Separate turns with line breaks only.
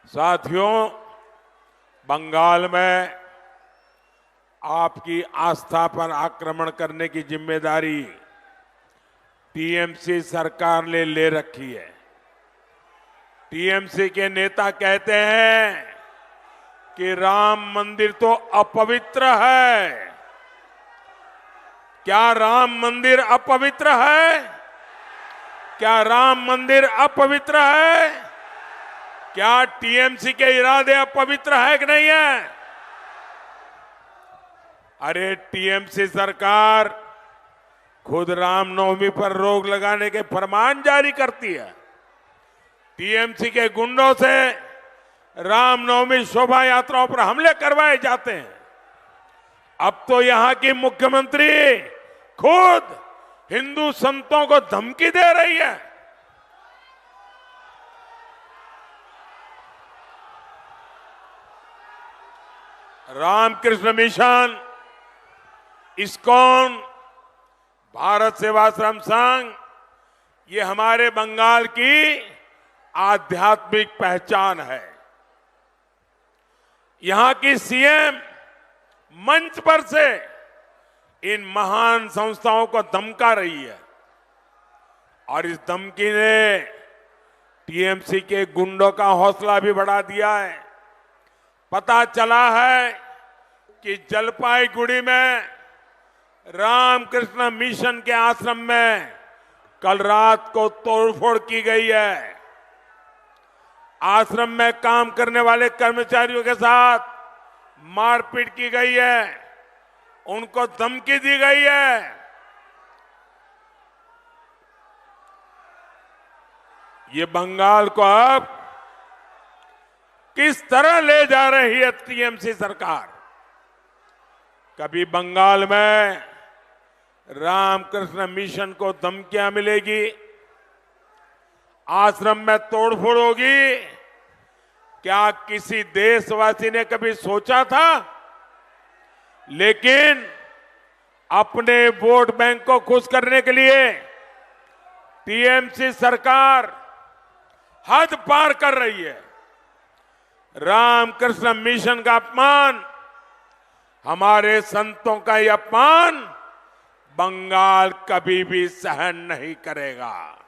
साथियों, बंगाल में आपकी आस्था पर आक्रमण करने की जिम्मेदारी टीएमसी सरकार ने ले रखी है। टीएमसी के नेता कहते हैं कि राम मंदिर तो अपवित्र है। क्या राम मंदिर अपवित्र है? क्या राम मंदिर अपवित्र है? क्या टीएमसी के इरादे अपवित्र है कि नहीं है? अरे टीएमसी सरकार खुद रामनवमी पर रोक लगाने के फरमान जारी करती है। टीएमसी के गुंडों से रामनवमी शोभा यात्राओं पर हमले करवाए जाते हैं। अब तो यहां की मुख्यमंत्री खुद हिंदू संतों को धमकी दे रही है। रामकृष्ण मिशन, इस्कॉन, भारत सेवाश्रम संघ, ये हमारे बंगाल की आध्यात्मिक पहचान है। यहां की सीएम मंच पर से इन महान संस्थाओं को धमका रही है और इस धमकी ने टीएमसी के गुंडों का हौसला भी बढ़ा दिया है। पता चला है कि जलपाईगुड़ी में रामकृष्ण मिशन के आश्रम में कल रात को तोड़फोड़ की गई है। आश्रम में काम करने वाले कर्मचारियों के साथ मारपीट की गई है, उनको धमकी दी गई है। ये बंगाल को अब किस तरह ले जा रही है टीएमसी सरकार? कभी बंगाल में रामकृष्ण मिशन को धमकियां मिलेगी, आश्रम में तोड़फोड़ होगी। क्या किसी देशवासी ने कभी सोचा था? लेकिन अपने वोट बैंक को खुश करने के लिए टीएमसी सरकार हद पार कर रही है। रामकृष्ण मिशन का अपमान, हमारे संतों का यह अपमान बंगाल कभी भी सहन नहीं करेगा।